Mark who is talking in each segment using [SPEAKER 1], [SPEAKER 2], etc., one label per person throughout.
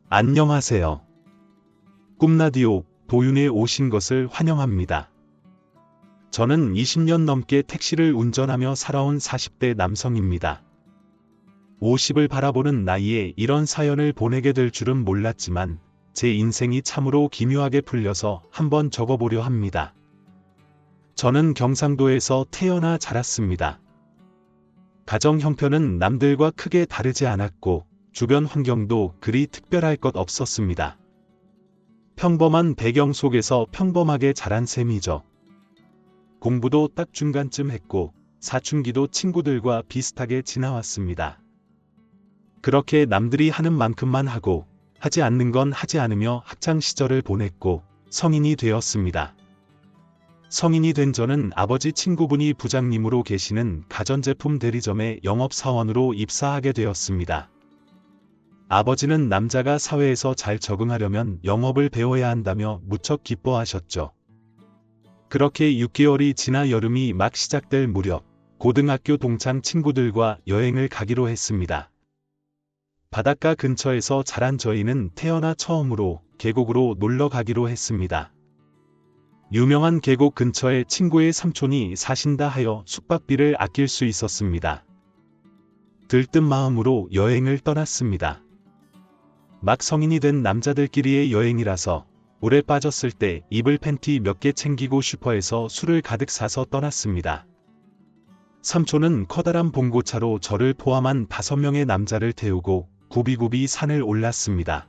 [SPEAKER 1] 안녕하세요. 꿈라디오 도윤에 오신 것을 환영합니다. 저는 20년 넘게 택시를 운전하며 살아온 40대 남성입니다. 50을 바라보는 나이에 이런 사연을 보내게 될 줄은 몰랐지만 제 인생이 참으로 기묘하게 풀려서 한번 적어보려 합니다. 저는 경상도에서 태어나 자랐습니다. 가정 형편은 남들과 크게 다르지 않았고 주변 환경도 그리 특별할 것 없었습니다. 평범한 배경 속에서 평범하게 자란 셈이죠. 공부도 딱 중간쯤 했고 사춘기도 친구들과 비슷하게 지나왔습니다. 그렇게 남들이 하는 만큼만 하고 하지 않는 건 하지 않으며 학창 시절을 보냈고 성인이 되었습니다. 성인이 된 저는 아버지 친구분이 부장님으로 계시는 가전제품 대리점에 영업사원으로 입사하게 되었습니다. 아버지는 남자가 사회에서 잘 적응하려면 영업을 배워야 한다며 무척 기뻐하셨죠. 그렇게 6개월이 지나 여름이 막 시작될 무렵 고등학교 동창 친구들과 여행을 가기로 했습니다. 바닷가 근처에서 자란 저희는 태어나 처음으로 계곡으로 놀러 가기로 했습니다. 유명한 계곡 근처에 친구의 삼촌이 사신다 하여 숙박비를 아낄 수 있었습니다. 들뜬 마음으로 여행을 떠났습니다. 막 성인이 된 남자들끼리의 여행이라서 물에 빠졌을 때 입을 팬티 몇 개 챙기고 슈퍼에서 술을 가득 사서 떠났습니다. 삼촌은 커다란 봉고차로 저를 포함한 5명의 남자를 태우고 굽이굽이 산을 올랐습니다.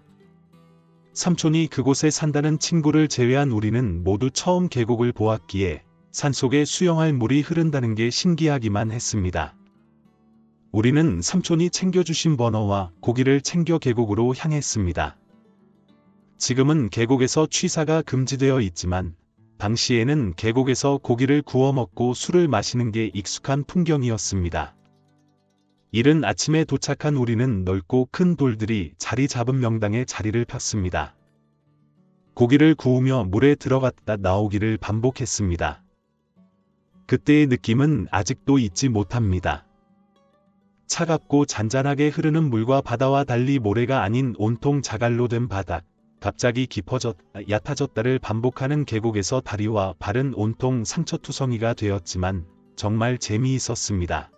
[SPEAKER 1] 삼촌이 그곳에 산다는 친구를 제외한 우리는 모두 처음 계곡을 보았기에 산속에 수영할 물이 흐른다는 게 신기하기만 했습니다. 우리는 삼촌이 챙겨주신 버너와 고기를 챙겨 계곡으로 향했습니다. 지금은 계곡에서 취사가 금지되어 있지만 당시에는 계곡에서 고기를 구워 먹고 술을 마시는 게 익숙한 풍경이었습니다. 이른 아침에 도착한 우리는 넓고 큰 돌들이 자리 잡은 명당에 자리를 폈습니다. 고기를 구우며 물에 들어갔다 나오기를 반복했습니다. 그때의 느낌은 아직도 잊지 못합니다. 차갑고 잔잔하게 흐르는 물과 바다와 달리 모래가 아닌 온통 자갈로 된 바닥, 갑자기 깊어졌다 얕아졌다를 반복하는 계곡에서 다리와 발은 온통 상처투성이가 되었지만 정말 재미있었습니다.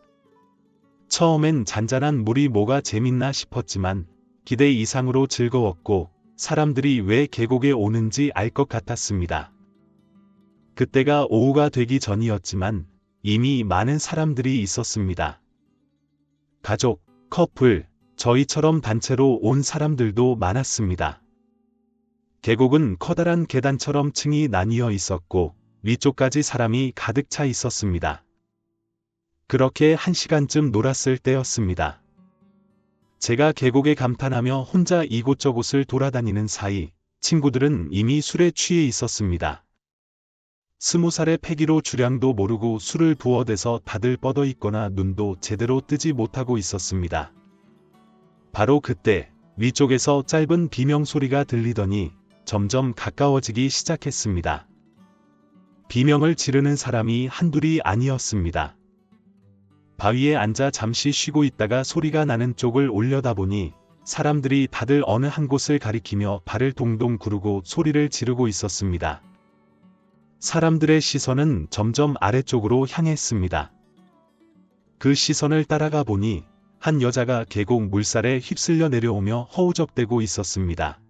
[SPEAKER 1] 처음엔 잔잔한 물이 뭐가 재밌나 싶었지만 기대 이상으로 즐거웠고 사람들이 왜 계곡에 오는지 알 것 같았습니다. 그때가 오후가 되기 전이었지만 이미 많은 사람들이 있었습니다. 가족, 커플, 저희처럼 단체로 온 사람들도 많았습니다. 계곡은 커다란 계단처럼 층이 나뉘어 있었고 위쪽까지 사람이 가득 차 있었습니다. 그렇게 1시간쯤 놀았을 때였습니다. 제가 계곡에 감탄하며 혼자 이곳저곳을 돌아다니는 사이 친구들은 이미 술에 취해 있었습니다. 20살의 패기로 주량도 모르고 술을 부어대서 다들 뻗어 있거나 눈도 제대로 뜨지 못하고 있었습니다. 바로 그때 위쪽에서 짧은 비명소리가 들리더니 점점 가까워지기 시작했습니다. 비명을 지르는 사람이 한둘이 아니었습니다. 바위에 앉아 잠시 쉬고 있다가 소리가 나는 쪽을 올려다보니 사람들이 다들 어느 한 곳을 가리키며 발을 동동 구르고 소리를 지르고 있었습니다. 사람들의 시선은 점점 아래쪽으로 향했습니다. 그 시선을 따라가 보니 한 여자가 계곡 물살에 휩쓸려 내려오며 허우적대고 있었습니다.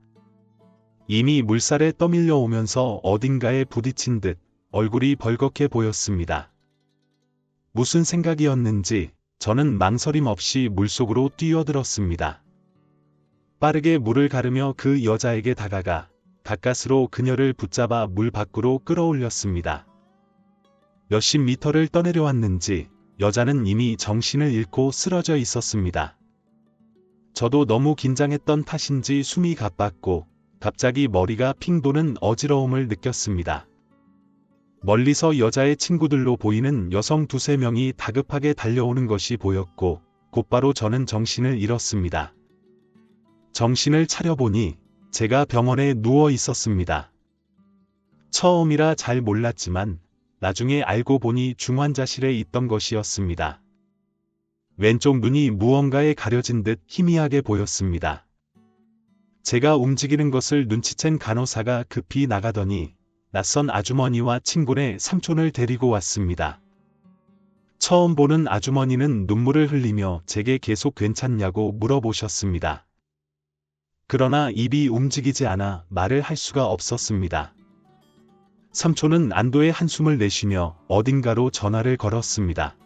[SPEAKER 1] 이미 물살에 떠밀려 오면서 어딘가에 부딪힌 듯 얼굴이 벌겋게 보였습니다. 무슨 생각이었는지 저는 망설임 없이 물속으로 뛰어들었습니다. 빠르게 물을 가르며 그 여자에게 다가가 가까스로 그녀를 붙잡아 물 밖으로 끌어올렸습니다. 몇십 미터를 떠내려왔는지 여자는 이미 정신을 잃고 쓰러져 있었습니다. 저도 너무 긴장했던 탓인지 숨이 가빴고 갑자기 머리가 핑 도는 어지러움을 느꼈습니다. 멀리서 여자의 친구들로 보이는 여성 2~3명이 다급하게 달려오는 것이 보였고 곧바로 저는 정신을 잃었습니다. 정신을 차려보니 제가 병원에 누워 있었습니다. 처음이라 잘 몰랐지만 나중에 알고 보니 중환자실에 있던 것이었습니다. 왼쪽 눈이 무언가에 가려진 듯 희미하게 보였습니다. 제가 움직이는 것을 눈치챈 간호사가 급히 나가더니 낯선 아주머니와 친구네 삼촌을 데리고 왔습니다. 처음 보는 아주머니는 눈물을 흘리며 제게 계속 괜찮냐고 물어보셨습니다. 그러나 입이 움직이지 않아 말을 할 수가 없었습니다. 삼촌은 안도의 한숨을 내쉬며 어딘가로 전화를 걸었습니다.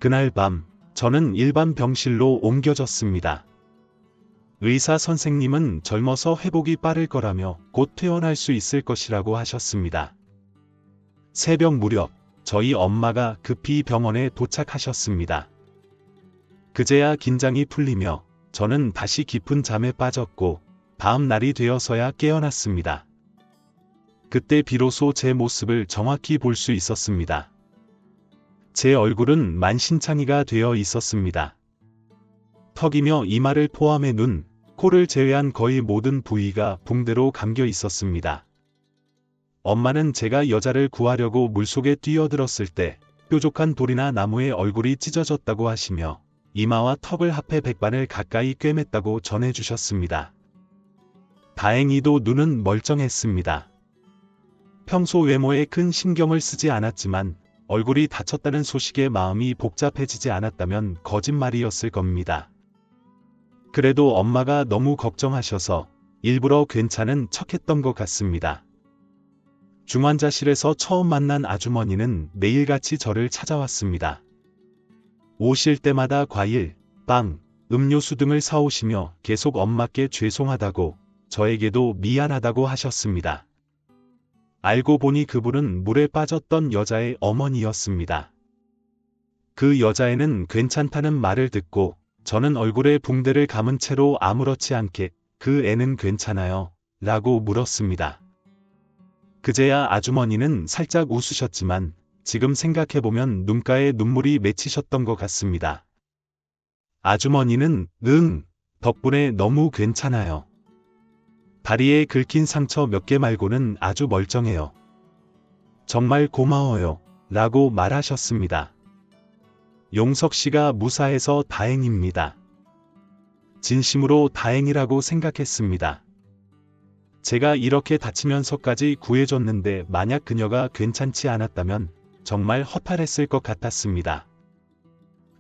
[SPEAKER 1] 그날 밤 저는 일반 병실로 옮겨졌습니다. 의사 선생님은 젊어서 회복이 빠를 거라며 곧 퇴원할 수 있을 것이라고 하셨습니다. 새벽 무렵 저희 엄마가 급히 병원에 도착하셨습니다. 그제야 긴장이 풀리며 저는 다시 깊은 잠에 빠졌고 다음 날이 되어서야 깨어났습니다. 그때 비로소 제 모습을 정확히 볼 수 있었습니다. 제 얼굴은 만신창이가 되어 있었습니다. 턱이며 이마를 포함해 눈, 코를 제외한 거의 모든 부위가 붕대로 감겨 있었습니다. 엄마는 제가 여자를 구하려고 물속에 뛰어들었을 때 뾰족한 돌이나 나무에 얼굴이 찢어졌다고 하시며 이마와 턱을 합해 백반을 가까이 꿰맸다고 전해주셨습니다. 다행히도 눈은 멀쩡했습니다. 평소 외모에 큰 신경을 쓰지 않았지만 얼굴이 다쳤다는 소식에 마음이 복잡해지지 않았다면 거짓말이었을 겁니다. 그래도 엄마가 너무 걱정하셔서 일부러 괜찮은 척했던 것 같습니다. 중환자실에서 처음 만난 아주머니는 매일같이 저를 찾아왔습니다. 오실 때마다 과일, 빵, 음료수 등을 사오시며 계속 엄마께 죄송하다고 저에게도 미안하다고 하셨습니다. 알고 보니 그분은 물에 빠졌던 여자의 어머니였습니다. 그 여자애는 괜찮다는 말을 듣고 저는 얼굴에 붕대를 감은 채로 아무렇지 않게 그 애는 괜찮아요? 라고 물었습니다. 그제야 아주머니는 살짝 웃으셨지만 지금 생각해보면 눈가에 눈물이 맺히셨던 것 같습니다. 아주머니는 덕분에 너무 괜찮아요. 다리에 긁힌 상처 몇 개 말고는 아주 멀쩡해요. 정말 고마워요. 라고 말하셨습니다. 용석 씨가 무사해서 다행입니다. 진심으로 다행이라고 생각했습니다. 제가 이렇게 다치면서까지 구해줬는데 만약 그녀가 괜찮지 않았다면 정말 허탈했을 것 같았습니다.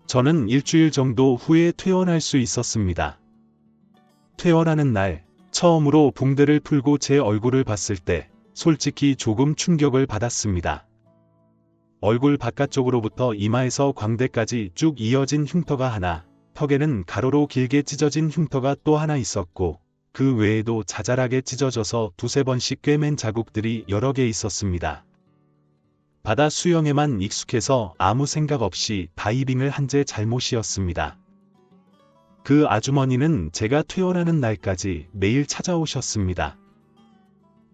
[SPEAKER 1] 저는 일주일 정도 후에 퇴원할 수 있었습니다. 퇴원하는 날 처음으로 붕대를 풀고 제 얼굴을 봤을 때 솔직히 조금 충격을 받았습니다. 얼굴 바깥쪽으로부터 이마에서 광대까지 쭉 이어진 흉터가 하나, 턱에는 가로로 길게 찢어진 흉터가 또 하나 있었고 그 외에도 자잘하게 찢어져서 두세 번씩 꿰맨 자국들이 여러 개 있었습니다. 바다 수영에만 익숙해서 아무 생각 없이 다이빙을 한 제 잘못이었습니다. 그 아주머니는 제가 퇴원하는 날까지 매일 찾아오셨습니다.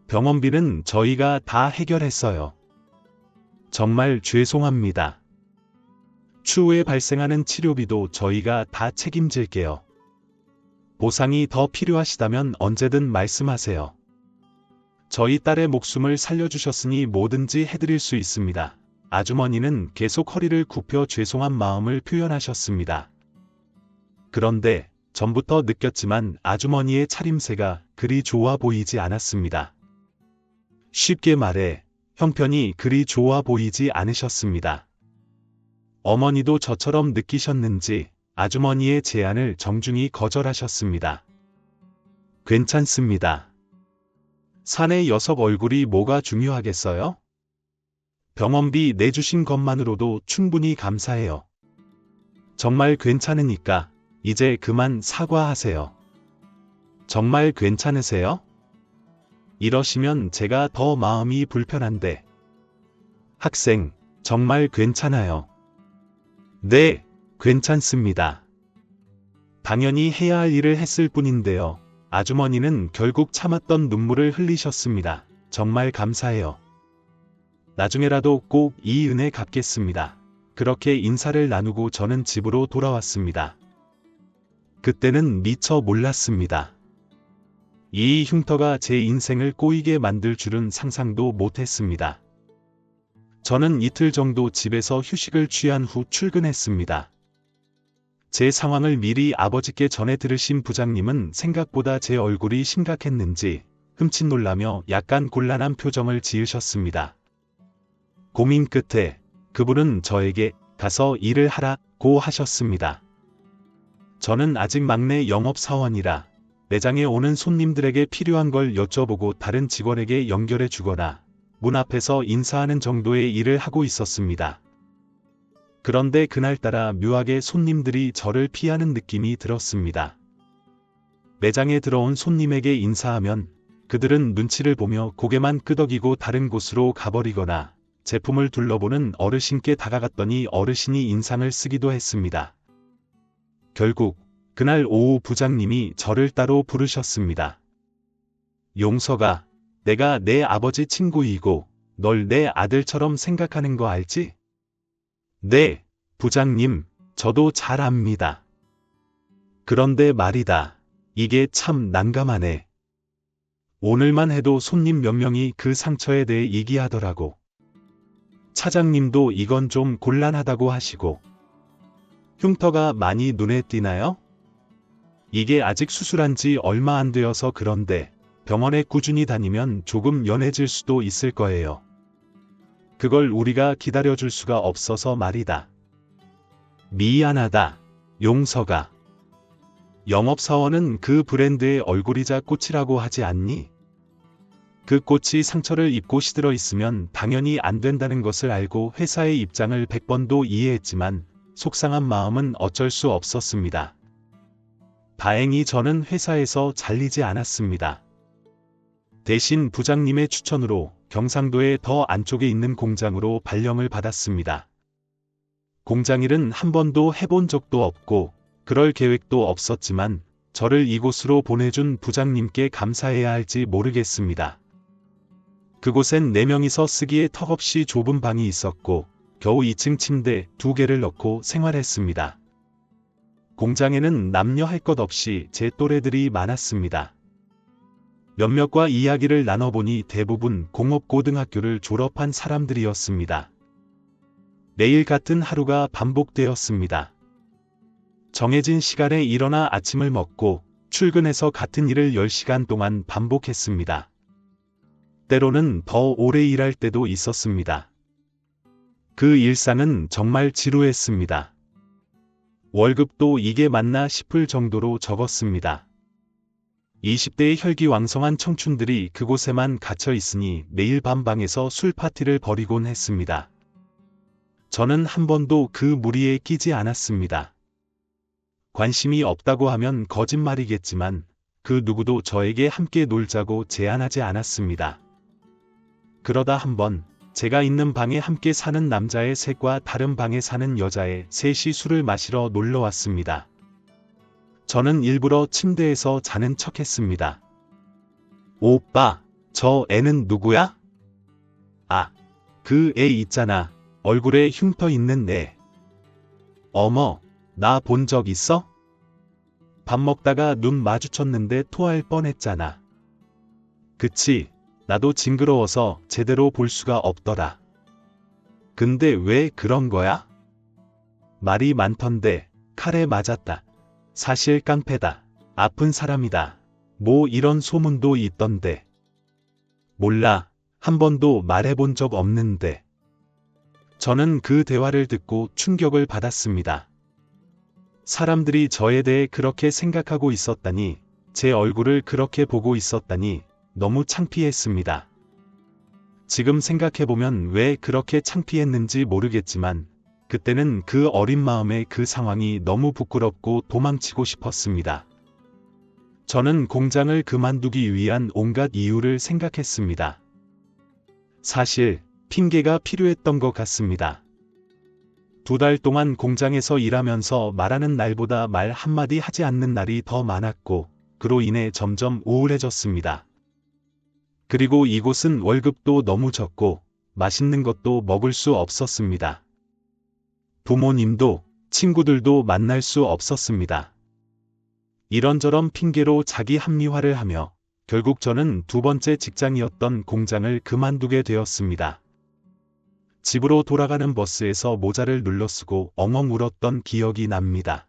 [SPEAKER 1] 병원비는 저희가 다 해결했어요. 정말 죄송합니다. 추후에 발생하는 치료비도 저희가 다 책임질게요. 보상이 더 필요하시다면 언제든 말씀하세요. 저희 딸의 목숨을 살려주셨으니 뭐든지 해드릴 수 있습니다. 아주머니는 계속 허리를 굽혀 죄송한 마음을 표현하셨습니다. 그런데 전부터 느꼈지만 아주머니의 차림새가 그리 좋아 보이지 않았습니다. 쉽게 말해 형편이 그리 좋아 보이지 않으셨습니다. 어머니도 저처럼 느끼셨는지 아주머니의 제안을 정중히 거절하셨습니다. 괜찮습니다. 사내 녀석 얼굴이 뭐가 중요하겠어요? 병원비 내주신 것만으로도 충분히 감사해요. 정말 괜찮으니까 이제 그만 사과하세요. 정말 괜찮으세요? 이러시면 제가 더 마음이 불편한데. 학생, 정말 괜찮아요. 네, 괜찮습니다. 당연히 해야 할 일을 했을 뿐인데요. 아주머니는 결국 참았던 눈물을 흘리셨습니다. 정말 감사해요. 나중에라도 꼭 이 은혜 갚겠습니다. 그렇게 인사를 나누고 저는 집으로 돌아왔습니다. 그때는 미처 몰랐습니다. 이 흉터가 제 인생을 꼬이게 만들 줄은 상상도 못했습니다. 저는 이틀 정도 집에서 휴식을 취한 후 출근했습니다. 제 상황을 미리 아버지께 전해 들으신 부장님은 생각보다 제 얼굴이 심각했는지 흠칫 놀라며 약간 곤란한 표정을 지으셨습니다. 고민 끝에 그분은 저에게 가서 일을 하라고 하셨습니다. 저는 아직 막내 영업사원이라 매장에 오는 손님들에게 필요한 걸 여쭤보고 다른 직원에게 연결해 주거나 문 앞에서 인사하는 정도의 일을 하고 있었습니다. 그런데 그날따라 묘하게 손님들이 저를 피하는 느낌이 들었습니다. 매장에 들어온 손님에게 인사하면 그들은 눈치를 보며 고개만 끄덕이고 다른 곳으로 가버리거나 제품을 둘러보는 어르신께 다가갔더니 어르신이 인상을 쓰기도 했습니다. 결국 그날 오후 부장님이 저를 따로 부르셨습니다. 용서가, 내가 내 아버지 친구이고 널 내 아들처럼 생각하는 거 알지? 네, 부장님, 저도 잘 압니다. 그런데 말이다. 이게 참 난감하네. 오늘만 해도 손님 몇 명이 그 상처에 대해 얘기하더라고. 차장님도 이건 좀 곤란하다고 하시고. 흉터가 많이 눈에 띄나요? 이게 아직 수술한 지 얼마 안 되어서 그런데 병원에 꾸준히 다니면 조금 연해질 수도 있을 거예요. 그걸 우리가 기다려줄 수가 없어서 말이다. 미안하다, 용서가. 영업사원은 그 브랜드의 얼굴이자 꽃이라고 하지 않니? 그 꽃이 상처를 입고 시들어 있으면 당연히 안 된다는 것을 알고 회사의 입장을 100번도 이해했지만 속상한 마음은 어쩔 수 없었습니다. 다행히 저는 회사에서 잘리지 않았습니다. 대신 부장님의 추천으로 경상도의 더 안쪽에 있는 공장으로 발령을 받았습니다. 공장 일은 한 번도 해본 적도 없고 그럴 계획도 없었지만 저를 이곳으로 보내준 부장님께 감사해야 할지 모르겠습니다. 그곳엔 4명이서 쓰기에 턱없이 좁은 방이 있었고 겨우 2층 침대 2개를 넣고 생활했습니다. 공장에는 남녀 할 것 없이 제 또래들이 많았습니다. 몇몇과 이야기를 나눠보니 대부분 공업고등학교를 졸업한 사람들이었습니다. 매일 같은 하루가 반복되었습니다. 정해진 시간에 일어나 아침을 먹고 출근해서 같은 일을 10시간 동안 반복했습니다. 때로는 더 오래 일할 때도 있었습니다. 그 일상은 정말 지루했습니다. 월급도 이게 맞나 싶을 정도로 적었습니다. 20대의 혈기왕성한 청춘들이 그곳에만 갇혀 있으니 매일 밤 방에서 술 파티를 벌이곤 했습니다. 저는 한 번도 그 무리에 끼지 않았습니다. 관심이 없다고 하면 거짓말이겠지만 그 누구도 저에게 함께 놀자고 제안하지 않았습니다. 그러다 한번 제가 있는 방에 함께 사는 남자의 셋과 다른 방에 사는 여자의 셋이 술을 마시러 놀러 왔습니다. 저는 일부러 침대에서 자는 척했습니다. 오빠, 저 애는 누구야? 아, 그 애 있잖아. 얼굴에 흉터 있는 애. 어머, 나 본 적 있어? 밥 먹다가 눈 마주쳤는데 토할 뻔했잖아. 그치, 나도 징그러워서 제대로 볼 수가 없더라. 근데 왜 그런 거야? 말이 많던데 칼에 맞았다. 사실 깡패다. 아픈 사람이다. 뭐 이런 소문도 있던데. 몰라. 한 번도 말해본 적 없는데. 저는 그 대화를 듣고 충격을 받았습니다. 사람들이 저에 대해 그렇게 생각하고 있었다니, 제 얼굴을 그렇게 보고 있었다니 너무 창피했습니다. 지금 생각해보면 왜 그렇게 창피했는지 모르겠지만 그때는 그 어린 마음에 그 상황이 너무 부끄럽고 도망치고 싶었습니다. 저는 공장을 그만두기 위한 온갖 이유를 생각했습니다. 사실 핑계가 필요했던 것 같습니다. 2달 동안 공장에서 일하면서 말하는 날보다 말 한마디 하지 않는 날이 더 많았고 그로 인해 점점 우울해졌습니다. 그리고 이곳은 월급도 너무 적고 맛있는 것도 먹을 수 없었습니다. 부모님도 친구들도 만날 수 없었습니다. 이런저런 핑계로 자기 합리화를 하며 결국 저는 2번째 직장이었던 공장을 그만두게 되었습니다. 집으로 돌아가는 버스에서 모자를 눌러 쓰고 엉엉 울었던 기억이 납니다.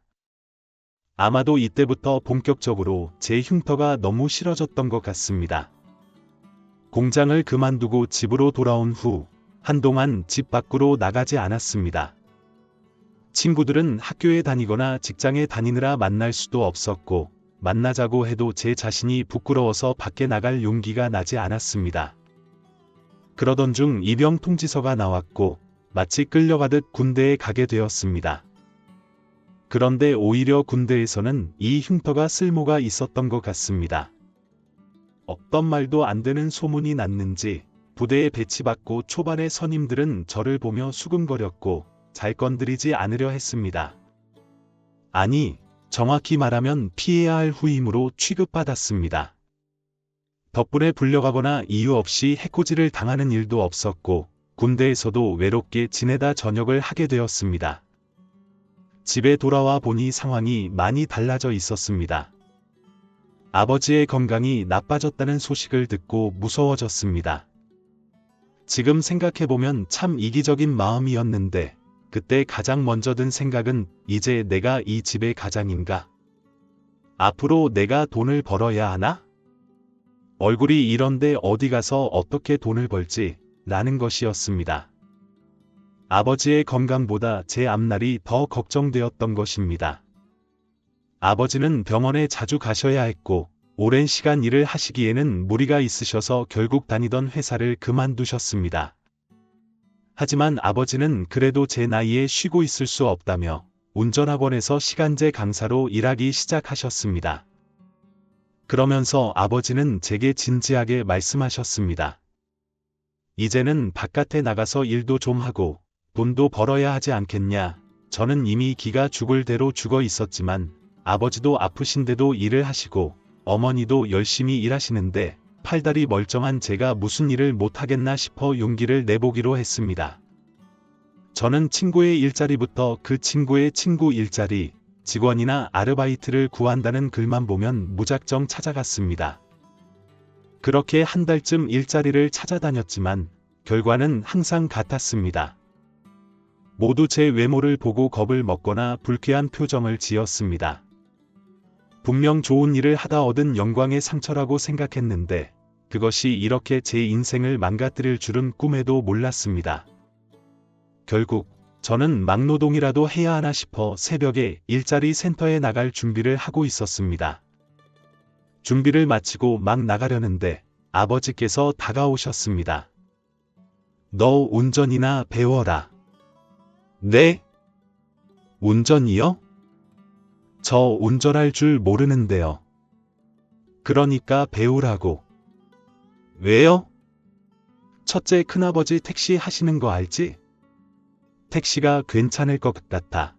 [SPEAKER 1] 아마도 이때부터 본격적으로 제 흉터가 너무 싫어졌던 것 같습니다. 공장을 그만두고 집으로 돌아온 후 한동안 집 밖으로 나가지 않았습니다. 친구들은 학교에 다니거나 직장에 다니느라 만날 수도 없었고 만나자고 해도 제 자신이 부끄러워서 밖에 나갈 용기가 나지 않았습니다. 그러던 중 입영 통지서가 나왔고 마치 끌려가듯 군대에 가게 되었습니다. 그런데 오히려 군대에서는 이 흉터가 쓸모가 있었던 것 같습니다. 어떤 말도 안 되는 소문이 났는지 부대에 배치받고 초반의 선임들은 저를 보며 수근거렸고 잘 건드리지 않으려 했습니다. 아니, 정확히 말하면 피해야 할 후임으로 취급받았습니다. 덕분에 불려가거나 이유 없이 해코지를 당하는 일도 없었고 군대에서도 외롭게 지내다 전역을 하게 되었습니다. 집에 돌아와 보니 상황이 많이 달라져 있었습니다. 아버지의 건강이 나빠졌다는 소식을 듣고 무서워졌습니다. 지금 생각해보면 참 이기적인 마음이었는데 그때 가장 먼저 든 생각은 이제 내가 이 집의 가장인가? 앞으로 내가 돈을 벌어야 하나? 얼굴이 이런데 어디 가서 어떻게 돈을 벌지? 라는 것이었습니다. 아버지의 건강보다 제 앞날이 더 걱정되었던 것입니다. 아버지는 병원에 자주 가셔야 했고 오랜 시간 일을 하시기에는 무리가 있으셔서 결국 다니던 회사를 그만두셨습니다. 하지만 아버지는 그래도 제 나이에 쉬고 있을 수 없다며 운전학원에서 시간제 강사로 일하기 시작하셨습니다. 그러면서 아버지는 제게 진지하게 말씀하셨습니다. 이제는 바깥에 나가서 일도 좀 하고 돈도 벌어야 하지 않겠냐. 저는 이미 기가 죽을 대로 죽어 있었지만 아버지도 아프신데도 일을 하시고 어머니도 열심히 일하시는데 팔다리 멀쩡한 제가 무슨 일을 못하겠나 싶어 용기를 내보기로 했습니다. 저는 친구의 일자리부터 그 친구의 친구 일자리, 직원이나 아르바이트를 구한다는 글만 보면 무작정 찾아갔습니다. 그렇게 한 달쯤 일자리를 찾아다녔지만 결과는 항상 같았습니다. 모두 제 외모를 보고 겁을 먹거나 불쾌한 표정을 지었습니다. 분명 좋은 일을 하다 얻은 영광의 상처라고 생각했는데 그것이 이렇게 제 인생을 망가뜨릴 줄은 꿈에도 몰랐습니다. 결국 저는 막노동이라도 해야 하나 싶어 새벽에 일자리 센터에 나갈 준비를 하고 있었습니다. 준비를 마치고 막 나가려는데 아버지께서 다가오셨습니다. 너 운전이나 배워라. 네? 운전이요? 저 운전할 줄 모르는데요. 그러니까 배우라고. 왜요? 첫째 큰아버지 택시 하시는 거 알지? 택시가 괜찮을 것 같아.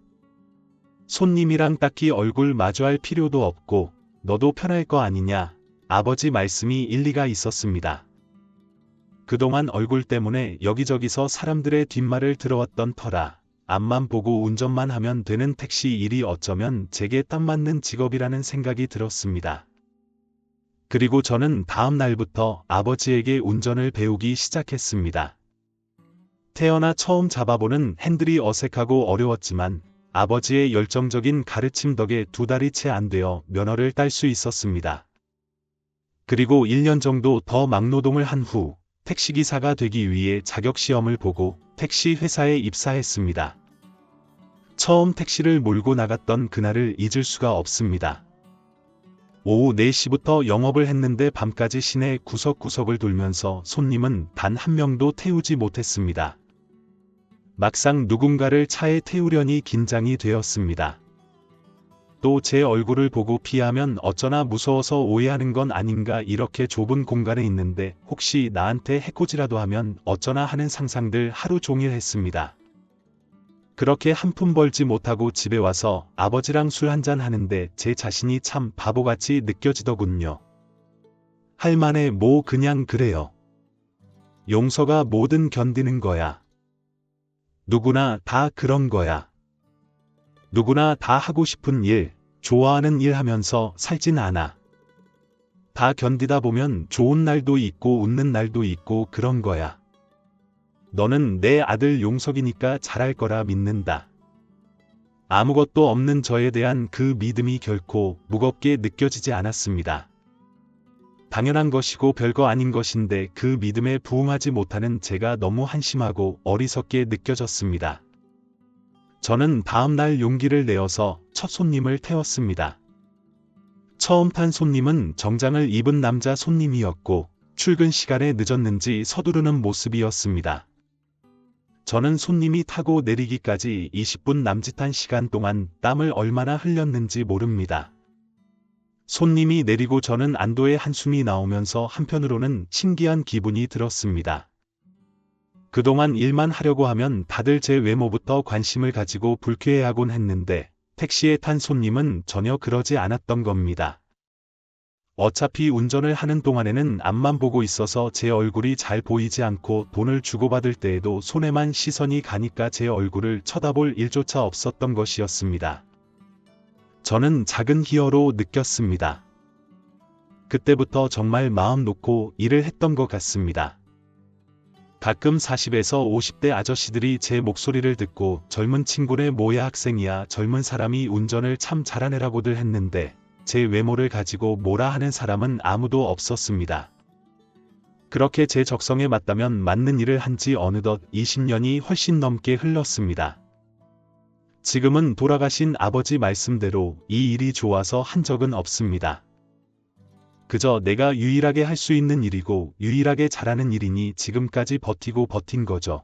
[SPEAKER 1] 손님이랑 딱히 얼굴 마주할 필요도 없고 너도 편할 거 아니냐. 아버지 말씀이 일리가 있었습니다. 그동안 얼굴 때문에 여기저기서 사람들의 뒷말을 들어왔던 터라 앞만 보고 운전만 하면 되는 택시 일이 어쩌면 제게 딱 맞는 직업이라는 생각이 들었습니다. 그리고 저는 다음 날부터 아버지에게 운전을 배우기 시작했습니다. 태어나 처음 잡아보는 핸들이 어색하고 어려웠지만 아버지의 열정적인 가르침 덕에 2달이 채 안 되어 면허를 딸 수 있었습니다. 그리고 1년 정도 더 막노동을 한 후 택시기사가 되기 위해 자격시험을 보고 택시 회사에 입사했습니다. 처음 택시를 몰고 나갔던 그날을 잊을 수가 없습니다. 오후 4시부터 영업을 했는데 밤까지 시내 구석구석을 돌면서 손님은 단 한 명도 태우지 못했습니다. 막상 누군가를 차에 태우려니 긴장이 되었습니다. 또 제 얼굴을 보고 피하면 어쩌나 무서워서 오해하는 건 아닌가. 이렇게 좁은 공간에 있는데 혹시 나한테 해코지라도 하면 어쩌나 하는 상상들 하루 종일 했습니다. 그렇게 한 푼 벌지 못하고 집에 와서 아버지랑 술 한잔 하는데 제 자신이 참 바보같이 느껴지더군요. 할 만해 뭐 그냥 그래요. 용서가 뭐든 견디는 거야. 누구나 다 그런 거야. 누구나 다 하고 싶은 일, 좋아하는 일 하면서 살진 않아. 다 견디다 보면 좋은 날도 있고 웃는 날도 있고 그런 거야. 너는 내 아들 용석이니까 잘할 거라 믿는다. 아무것도 없는 저에 대한 그 믿음이 결코 무겁게 느껴지지 않았습니다. 당연한 것이고 별거 아닌 것인데 그 믿음에 부응하지 못하는 제가 너무 한심하고 어리석게 느껴졌습니다. 저는 다음날 용기를 내어서 첫 손님을 태웠습니다. 처음 탄 손님은 정장을 입은 남자 손님이었고 출근 시간에 늦었는지 서두르는 모습이었습니다. 저는 손님이 타고 내리기까지 20분 남짓한 시간 동안 땀을 얼마나 흘렸는지 모릅니다. 손님이 내리고 저는 안도의 한숨이 나오면서 한편으로는 신기한 기분이 들었습니다. 그동안 일만 하려고 하면 다들 제 외모부터 관심을 가지고 불쾌해하곤 했는데 택시에 탄 손님은 전혀 그러지 않았던 겁니다. 어차피 운전을 하는 동안에는 앞만 보고 있어서 제 얼굴이 잘 보이지 않고 돈을 주고받을 때에도 손에만 시선이 가니까 제 얼굴을 쳐다볼 일조차 없었던 것이었습니다. 저는 작은 희열로 느꼈습니다. 그때부터 정말 마음 놓고 일을 했던 것 같습니다. 가끔 40에서 50대 아저씨들이 제 목소리를 듣고 젊은 친구네 뭐야 학생이야 젊은 사람이 운전을 참 잘하네라고들 했는데 제 외모를 가지고 뭐라 하는 사람은 아무도 없었습니다. 그렇게 제 적성에 맞다면 맞는 일을 한 지 어느덧 20년이 훨씬 넘게 흘렀습니다. 지금은 돌아가신 아버지 말씀대로 이 일이 좋아서 한 적은 없습니다. 그저 내가 유일하게 할 수 있는 일이고 유일하게 잘하는 일이니 지금까지 버티고 버틴 거죠.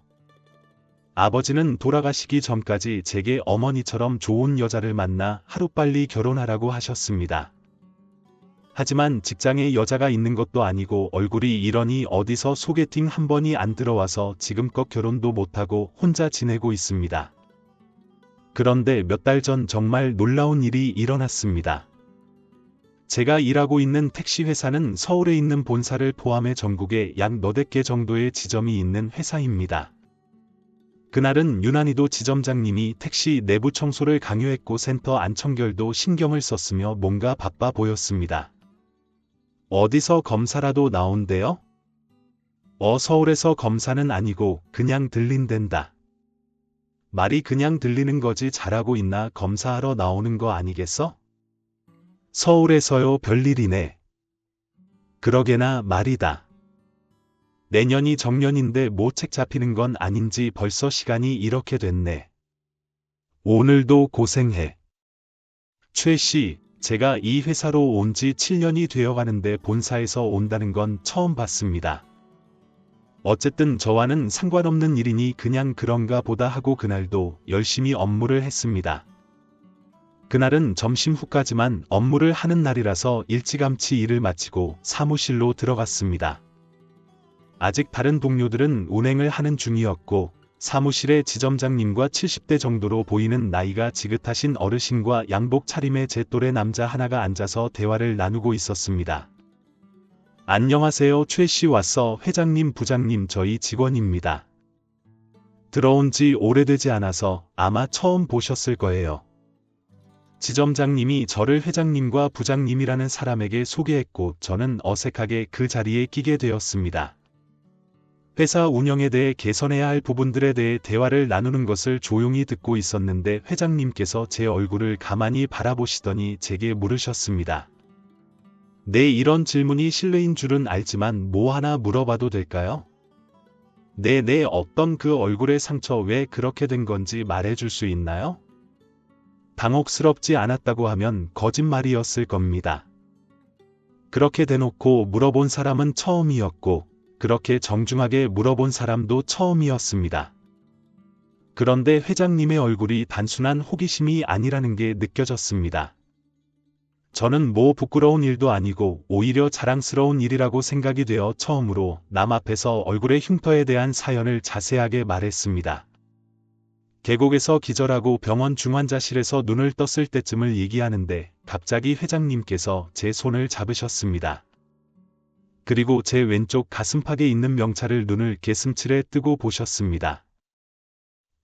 [SPEAKER 1] 아버지는 돌아가시기 전까지 제게 어머니처럼 좋은 여자를 만나 하루빨리 결혼하라고 하셨습니다. 하지만 직장에 여자가 있는 것도 아니고 얼굴이 이러니 어디서 소개팅 한 번이 안 들어와서 지금껏 결혼도 못하고 혼자 지내고 있습니다. 그런데 몇 달 전 정말 놀라운 일이 일어났습니다. 제가 일하고 있는 택시 회사는 서울에 있는 본사를 포함해 전국에 약 너댓 개 정도의 지점이 있는 회사입니다. 그날은 유난히도 지점장님이 택시 내부 청소를 강요했고 센터 안청결도 신경을 썼으며 뭔가 바빠 보였습니다. 어디서 검사라도 나온대요? 서울에서 검사는 아니고 그냥 들린댄다. 말이 그냥 들리는 거지 잘하고 있나 검사하러 나오는 거 아니겠어? 서울에서요 별일이네. 그러게나 말이다. 내년이 정년인데 모책 잡히는 건 아닌지 벌써 시간이 이렇게 됐네. 오늘도 고생해. 최 씨, 제가 이 회사로 온 지 7년이 되어가는데 본사에서 온다는 건 처음 봤습니다. 어쨌든 저와는 상관없는 일이니 그냥 그런가 보다 하고 그날도 열심히 업무를 했습니다. 그날은 점심 후까지만 업무를 하는 날이라서 일찌감치 일을 마치고 사무실로 들어갔습니다. 아직 다른 동료들은 운행을 하는 중이었고 사무실에 지점장님과 70대 정도로 보이는 나이가 지긋하신 어르신과 양복 차림의 제 또래 남자 하나가 앉아서 대화를 나누고 있었습니다. 안녕하세요. 최 씨 왔어. 회장님, 부장님, 저희 직원입니다. 들어온 지 오래되지 않아서 아마 처음 보셨을 거예요. 지점장님이 저를 회장님과 부장님이라는 사람에게 소개했고 저는 어색하게 그 자리에 끼게 되었습니다. 회사 운영에 대해 개선해야 할 부분들에 대해 대화를 나누는 것을 조용히 듣고 있었는데 회장님께서 제 얼굴을 가만히 바라보시더니 제게 물으셨습니다. 네, 이런 질문이 실례인 줄은 알지만 뭐 하나 물어봐도 될까요? 네, 어떤 그 얼굴의 상처 왜 그렇게 된 건지 말해줄 수 있나요? 당혹스럽지 않았다고 하면 거짓말이었을 겁니다. 그렇게 대놓고 물어본 사람은 처음이었고 그렇게 정중하게 물어본 사람도 처음이었습니다. 그런데 회장님의 얼굴이 단순한 호기심이 아니라는 게 느껴졌습니다. 저는 뭐 부끄러운 일도 아니고 오히려 자랑스러운 일이라고 생각이 되어 처음으로 남 앞에서 얼굴의 흉터에 대한 사연을 자세하게 말했습니다. 계곡에서 기절하고 병원 중환자실에서 눈을 떴을 때쯤을 얘기하는데 갑자기 회장님께서 제 손을 잡으셨습니다. 그리고 제 왼쪽 가슴팍에 있는 명찰을 눈을 개슴츠레 뜨고 보셨습니다.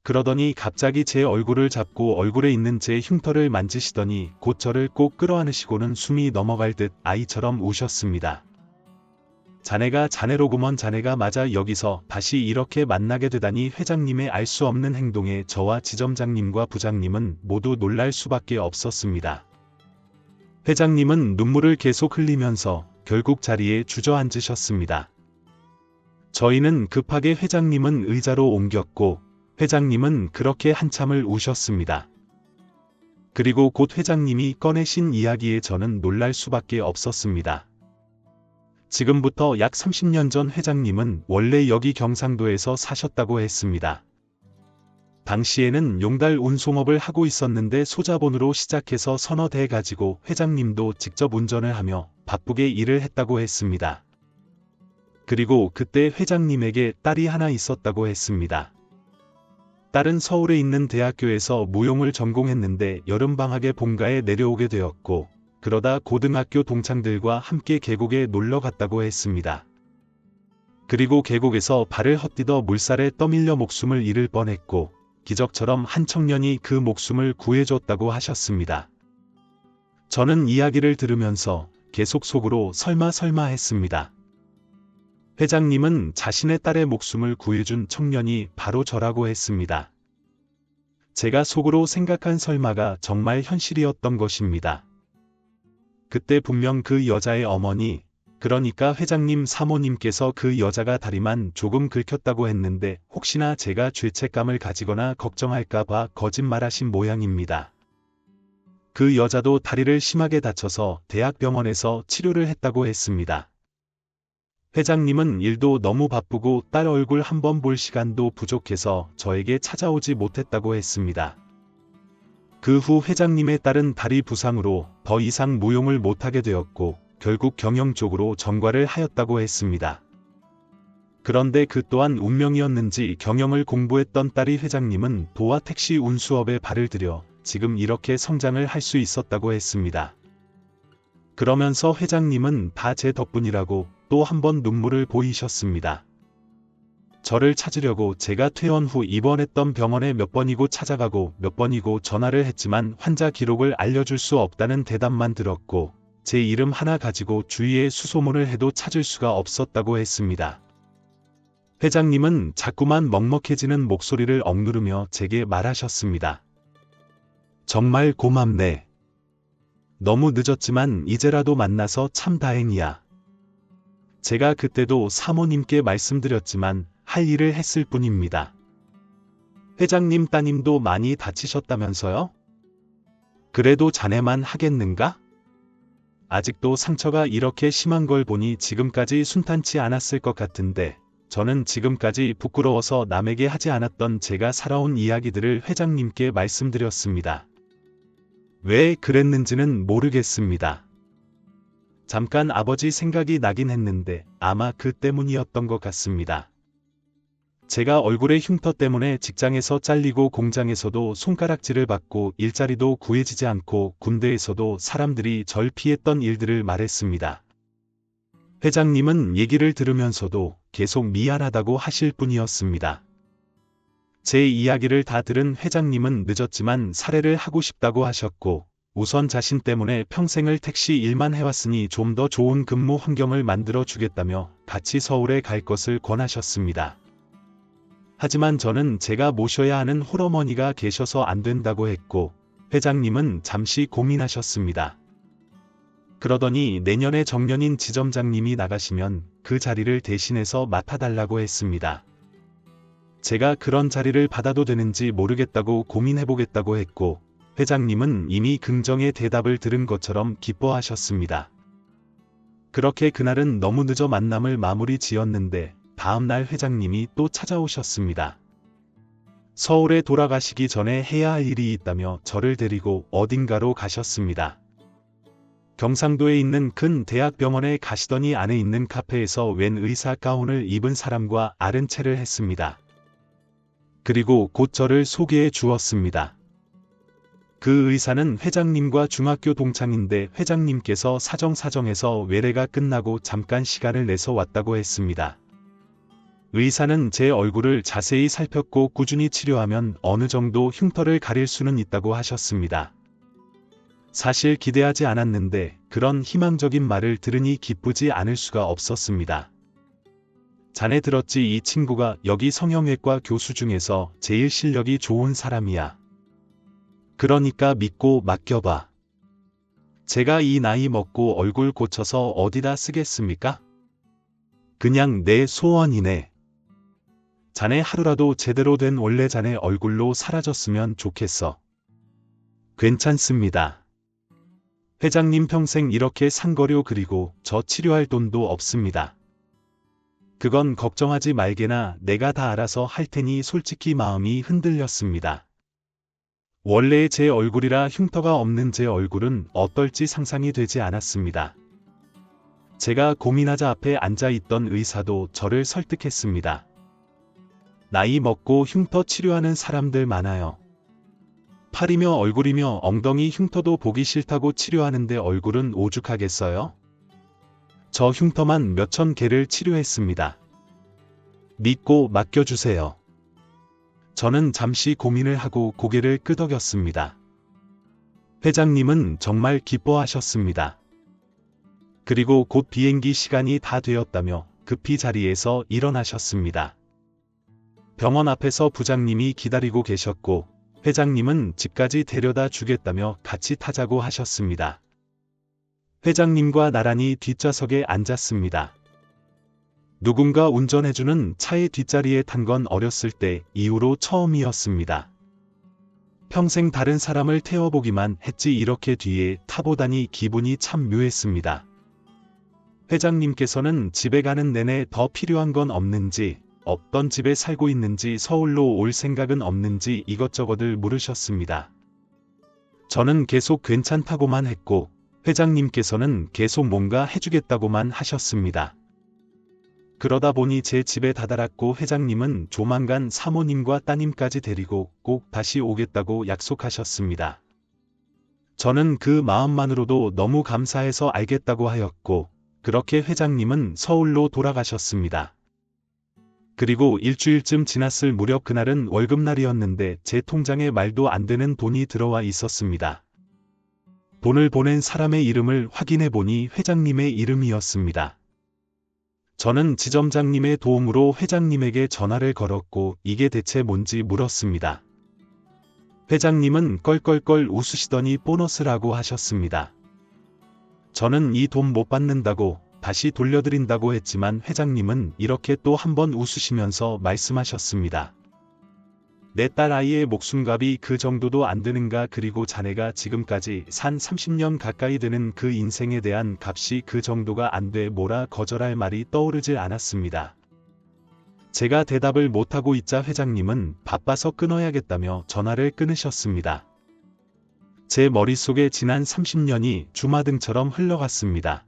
[SPEAKER 1] 그러더니 갑자기 제 얼굴을 잡고 얼굴에 있는 제 흉터를 만지시더니 곧 저를 꼭 끌어안으시고는 숨이 넘어갈 듯 아이처럼 우셨습니다. 자네가 자네로구먼. 자네가 맞아. 여기서 다시 이렇게 만나게 되다니. 회장님의 알 수 없는 행동에 저와 지점장님과 부장님은 모두 놀랄 수밖에 없었습니다. 회장님은 눈물을 계속 흘리면서 결국 자리에 주저앉으셨습니다. 저희는 급하게 회장님은 의자로 옮겼고 회장님은 그렇게 한참을 우셨습니다. 그리고 곧 회장님이 꺼내신 이야기에 저는 놀랄 수밖에 없었습니다. 지금부터 약 30년 전 회장님은 원래 여기 경상도에서 사셨다고 했습니다. 당시에는 용달 운송업을 하고 있었는데 소자본으로 시작해서 서너 대 가지고 회장님도 직접 운전을 하며 바쁘게 일을 했다고 했습니다. 그리고 그때 회장님에게 딸이 하나 있었다고 했습니다. 딸은 서울에 있는 대학교에서 무용을 전공했는데 여름방학에 본가에 내려오게 되었고 그러다 고등학교 동창들과 함께 계곡에 놀러 갔다고 했습니다. 그리고 계곡에서 발을 헛디뎌 물살에 떠밀려 목숨을 잃을 뻔했고 기적처럼 한 청년이 그 목숨을 구해줬다고 하셨습니다. 저는 이야기를 들으면서 계속 속으로 설마 했습니다. 회장님은 자신의 딸의 목숨을 구해준 청년이 바로 저라고 했습니다. 제가 속으로 생각한 설마가 정말 현실이었던 것입니다. 그때 분명 그 여자의 어머니, 그러니까 회장님 사모님께서 그 여자가 다리만 조금 긁혔다고 했는데 혹시나 제가 죄책감을 가지거나 걱정할까봐 거짓말하신 모양입니다. 그 여자도 다리를 심하게 다쳐서 대학병원에서 치료를 했다고 했습니다. 회장님은 일도 너무 바쁘고 딸 얼굴 한번 볼 시간도 부족해서 저에게 찾아오지 못했다고 했습니다. 그 후 회장님의 딸은 다리 부상으로 더 이상 무용을 못하게 되었고 결국 경영 쪽으로 전과를 하였다고 했습니다. 그런데 그 또한 운명이었는지 경영을 공부했던 딸이 회장님은 도화 택시 운수업에 발을 들여 지금 이렇게 성장을 할 수 있었다고 했습니다. 그러면서 회장님은 다 제 덕분이라고 또 한 번 눈물을 보이셨습니다. 저를 찾으려고 제가 퇴원 후 입원했던 병원에 몇 번이고 찾아가고 몇 번이고 전화를 했지만 환자 기록을 알려줄 수 없다는 대답만 들었고 제 이름 하나 가지고 주위에 수소문을 해도 찾을 수가 없었다고 했습니다. 회장님은 자꾸만 먹먹해지는 목소리를 억누르며 제게 말하셨습니다. 정말 고맙네. 너무 늦었지만 이제라도 만나서 참 다행이야. 제가 그때도 사모님께 말씀드렸지만 할 일을 했을 뿐입니다. 회장님 따님도 많이 다치셨다면서요? 그래도 자네만 하겠는가? 아직도 상처가 이렇게 심한 걸 보니 지금까지 순탄치 않았을 것 같은데 저는 지금까지 부끄러워서 남에게 하지 않았던 제가 살아온 이야기들을 회장님께 말씀드렸습니다. 왜 그랬는지는 모르겠습니다. 잠깐 아버지 생각이 나긴 했는데 아마 그 때문이었던 것 같습니다. 제가 얼굴의 흉터 때문에 직장에서 잘리고 공장에서도 손가락질을 받고 일자리도 구해지지 않고 군대에서도 사람들이 절 피했던 일들을 말했습니다. 회장님은 얘기를 들으면서도 계속 미안하다고 하실 뿐이었습니다. 제 이야기를 다 들은 회장님은 늦었지만 사례를 하고 싶다고 하셨고 우선 자신 때문에 평생을 택시 일만 해왔으니 좀 더 좋은 근무 환경을 만들어 주겠다며 같이 서울에 갈 것을 권하셨습니다. 하지만 저는 제가 모셔야 하는 홀어머니가 계셔서 안 된다고 했고 회장님은 잠시 고민하셨습니다. 그러더니 내년에 정년인 지점장님이 나가시면 그 자리를 대신해서 맡아달라고 했습니다. 제가 그런 자리를 받아도 되는지 모르겠다고 고민해보겠다고 했고 회장님은 이미 긍정의 대답을 들은 것처럼 기뻐하셨습니다. 그렇게 그날은 너무 늦어 만남을 마무리 지었는데 다음날 회장님이 또 찾아오셨습니다. 서울에 돌아가시기 전에 해야 할 일이 있다며 저를 데리고 어딘가로 가셨습니다. 경상도에 있는 큰 대학병원에 가시더니 안에 있는 카페에서 웬 의사 가운을 입은 사람과 아른 체를 했습니다. 그리고 곧 저를 소개해 주었습니다. 그 의사는 회장님과 중학교 동창인데 회장님께서 사정사정해서 외래가 끝나고 잠깐 시간을 내서 왔다고 했습니다. 의사는 제 얼굴을 자세히 살폈고 꾸준히 치료하면 어느 정도 흉터를 가릴 수는 있다고 하셨습니다. 사실 기대하지 않았는데 그런 희망적인 말을 들으니 기쁘지 않을 수가 없었습니다. 자네 들었지? 이 친구가 여기 성형외과 교수 중에서 제일 실력이 좋은 사람이야. 그러니까 믿고 맡겨봐. 제가 이 나이 먹고 얼굴 고쳐서 어디다 쓰겠습니까? 그냥 내 소원이네. 자네 하루라도 제대로 된 원래 자네 얼굴로 사라졌으면 좋겠어. 괜찮습니다. 회장님 평생 이렇게 상거료 그리고 저 치료할 돈도 없습니다. 그건 걱정하지 말게나 내가 다 알아서 할 테니 솔직히 마음이 흔들렸습니다. 원래 제 얼굴이라 흉터가 없는 제 얼굴은 어떨지 상상이 되지 않았습니다. 제가 고민하자 앞에 앉아 있던 의사도 저를 설득했습니다. 나이 먹고 흉터 치료하는 사람들 많아요. 팔이며 얼굴이며 엉덩이 흉터도 보기 싫다고 치료하는데 얼굴은 오죽하겠어요? 저 흉터만 몇천 개를 치료했습니다. 믿고 맡겨주세요. 저는 잠시 고민을 하고 고개를 끄덕였습니다. 회장님은 정말 기뻐하셨습니다. 그리고 곧 비행기 시간이 다 되었다며 급히 자리에서 일어나셨습니다. 병원 앞에서 부장님이 기다리고 계셨고 회장님은 집까지 데려다 주겠다며 같이 타자고 하셨습니다. 회장님과 나란히 뒷좌석에 앉았습니다. 누군가 운전해주는 차의 뒷자리에 탄 건 어렸을 때 이후로 처음이었습니다. 평생 다른 사람을 태워보기만 했지 이렇게 뒤에 타보다니 기분이 참 묘했습니다. 회장님께서는 집에 가는 내내 더 필요한 건 없는지, 없던 집에 살고 있는지, 서울로 올 생각은 없는지 이것저것을 물으셨습니다. 저는 계속 괜찮다고만 했고 회장님께서는 계속 뭔가 해주겠다고만 하셨습니다. 그러다 보니 제 집에 다다랐고 회장님은 조만간 사모님과 따님까지 데리고 꼭 다시 오겠다고 약속하셨습니다. 저는 그 마음만으로도 너무 감사해서 알겠다고 하였고 그렇게 회장님은 서울로 돌아가셨습니다. 그리고 일주일쯤 지났을 무렵 그날은 월급날이었는데 제 통장에 말도 안 되는 돈이 들어와 있었습니다. 돈을 보낸 사람의 이름을 확인해 보니 회장님의 이름이었습니다. 저는 지점장님의 도움으로 회장님에게 전화를 걸었고 이게 대체 뭔지 물었습니다. 회장님은 껄껄껄 웃으시더니 보너스라고 하셨습니다. 저는 이 돈 못 받는다고 다시 돌려드린다고 했지만 회장님은 이렇게 또 한 번 웃으시면서 말씀하셨습니다. 내 딸 아이의 목숨값이 그 정도도 안 되는가? 그리고 자네가 지금까지 산 30년 가까이 되는 그 인생에 대한 값이 그 정도가 안 돼 뭐라 거절할 말이 떠오르질 않았습니다. 제가 대답을 못하고 있자 회장님은 바빠서 끊어야겠다며 전화를 끊으셨습니다. 제 머릿속에 지난 30년이 주마등처럼 흘러갔습니다.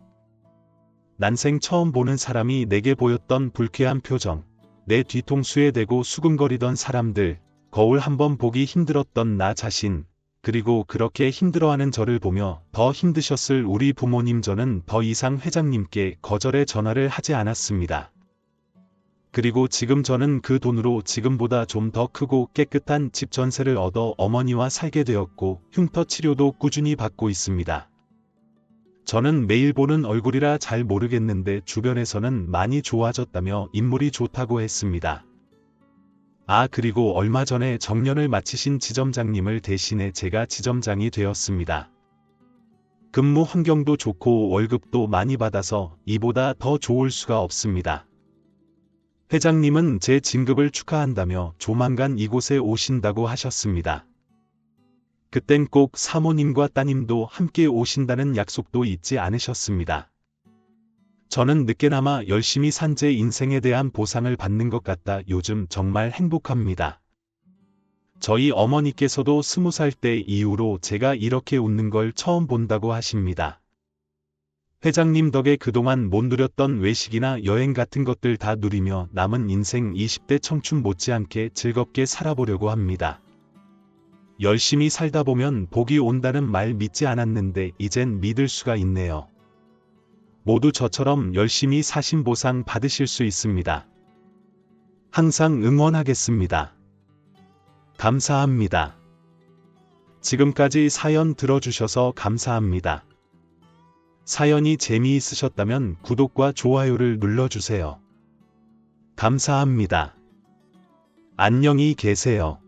[SPEAKER 1] 난생 처음 보는 사람이 내게 보였던 불쾌한 표정, 내 뒤통수에 대고 수근거리던 사람들, 거울 한번 보기 힘들었던 나 자신, 그리고 그렇게 힘들어하는 저를 보며 더 힘드셨을 우리 부모님. 저는 더 이상 회장님께 거절의 전화를 하지 않았습니다. 그리고 지금 저는 그 돈으로 지금보다 좀 더 크고 깨끗한 집 전세를 얻어 어머니와 살게 되었고 흉터 치료도 꾸준히 받고 있습니다. 저는 매일 보는 얼굴이라 잘 모르겠는데 주변에서는 많이 좋아졌다며 인물이 좋다고 했습니다. 아, 그리고 얼마 전에 정년을 마치신 지점장님을 대신해 제가 지점장이 되었습니다. 근무 환경도 좋고 월급도 많이 받아서 이보다 더 좋을 수가 없습니다. 회장님은 제 진급을 축하한다며 조만간 이곳에 오신다고 하셨습니다. 그땐 꼭 사모님과 따님도 함께 오신다는 약속도 잊지 않으셨습니다. 저는 늦게나마 열심히 산 제 인생에 대한 보상을 받는 것 같다 요즘 정말 행복합니다. 저희 어머니께서도 20살 때 이후로 제가 이렇게 웃는 걸 처음 본다고 하십니다. 회장님 덕에 그동안 못 누렸던 외식이나 여행 같은 것들 다 누리며 남은 인생 20대 청춘 못지않게 즐겁게 살아보려고 합니다. 열심히 살다 보면 복이 온다는 말 믿지 않았는데 이젠 믿을 수가 있네요. 모두 저처럼 열심히 사신 보상 받으실 수 있습니다. 항상 응원하겠습니다. 감사합니다. 지금까지 사연 들어주셔서 감사합니다. 사연이 재미있으셨다면 구독과 좋아요를 눌러주세요. 감사합니다. 안녕히 계세요.